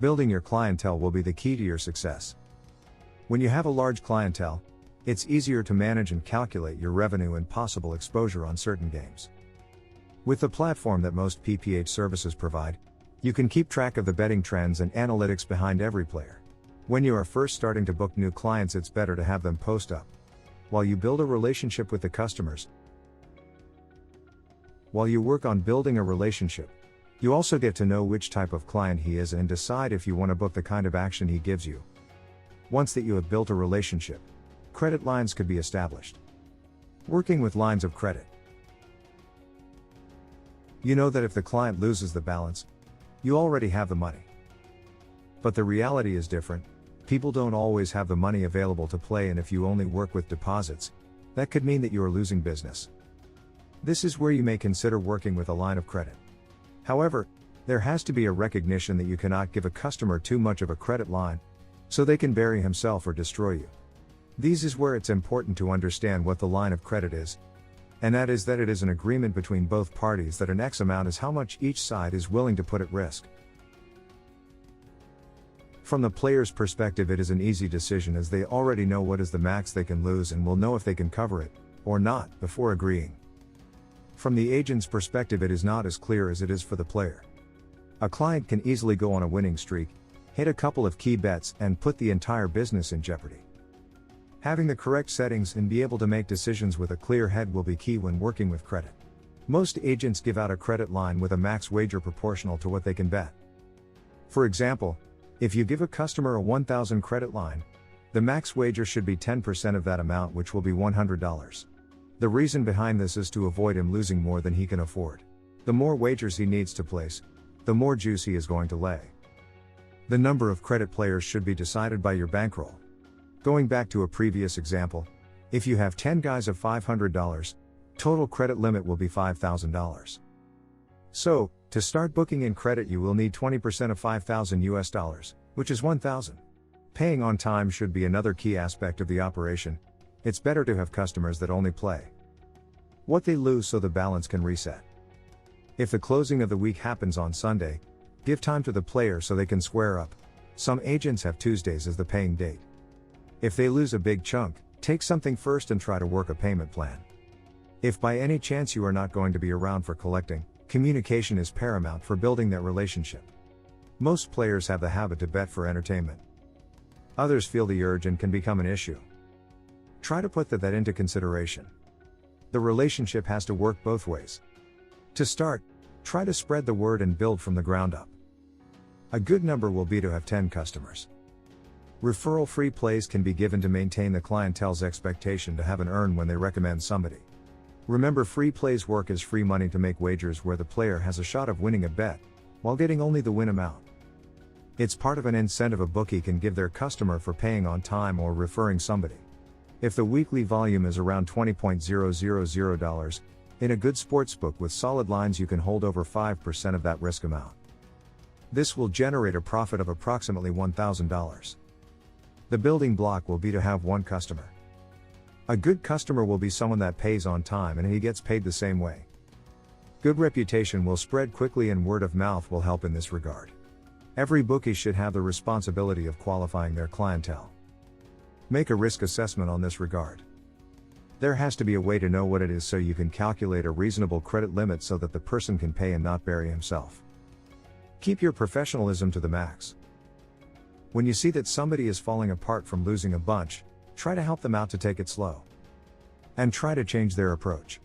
Building your clientele will be the key to your success. When you have a large clientele, it's easier to manage and calculate your revenue and possible exposure on certain games. With the platform that most PPH services provide, you can keep track of the betting trends and analytics behind every player. When you are first starting to book new clients, it's better to have them post up while you build a relationship with the customers. While you work on building a relationship, you also get to know which type of client he is and decide if you want to book the kind of action he gives you. Once that you have built a relationship, credit lines could be established. Working with lines of credit. You know that if the client loses the balance, you already have the money. But the reality is different. People don't always have the money available to play, and if you only work with deposits, that could mean that you are losing business. This is where you may consider working with a line of credit. However, there has to be a recognition that you cannot give a customer too much of a credit line, so they can bury himself or destroy you. This is where it's important to understand what the line of credit is, and that is that it is an agreement between both parties that an X amount is how much each side is willing to put at risk. From the player's perspective, it is an easy decision, as they already know what is the max they can lose and will know if they can cover it, or not, before agreeing. From the agent's perspective, it is not as clear as it is for the player. A client can easily go on a winning streak, hit a couple of key bets, and put the entire business in jeopardy. Having the correct settings and be able to make decisions with a clear head will be key when working with credit. Most agents give out a credit line with a max wager proportional to what they can bet. For example, if you give a customer a $1,000 credit line, the max wager should be 10% of that amount, which will be $100. The reason behind this is to avoid him losing more than he can afford. The more wagers he needs to place, the more juice he is going to lay. The number of credit players should be decided by your bankroll. Going back to a previous example, if you have 10 guys of $500, total credit limit will be $5,000. So, to start booking in credit, you will need 20% of $5,000, which is $1,000. Paying on time should be another key aspect of the operation. It's better to have customers that only play what they lose so the balance can reset. If the closing of the week happens on Sunday, give time to the player so they can square up. Some agents have Tuesdays as the paying date. If they lose a big chunk, take something first and try to work a payment plan. If by any chance you are not going to be around for collecting, communication is paramount for building that relationship. Most players have the habit to bet for entertainment. Others feel the urge and can become an issue. Try to put that into consideration. The relationship has to work both ways. To start, try to spread the word and build from the ground up. A good number will be to have 10 customers. Referral-free plays can be given to maintain the clientele's expectation to have an earn when they recommend somebody. Remember, free plays work as free money to make wagers where the player has a shot of winning a bet, while getting only the win amount. It's part of an incentive a bookie can give their customer for paying on time or referring somebody. If the weekly volume is around $20,000, in a good sportsbook with solid lines you can hold over 5% of that risk amount. This will generate a profit of approximately $1,000. The building block will be to have one customer. A good customer will be someone that pays on time and he gets paid the same way. Good reputation will spread quickly and word of mouth will help in this regard. Every bookie should have the responsibility of qualifying their clientele. Make a risk assessment on this regard. There has to be a way to know what it is so you can calculate a reasonable credit limit so that the person can pay and not bury himself. Keep your professionalism to the max. When you see that somebody is falling apart from losing a bunch, try to help them out to take it slow. And try to change their approach.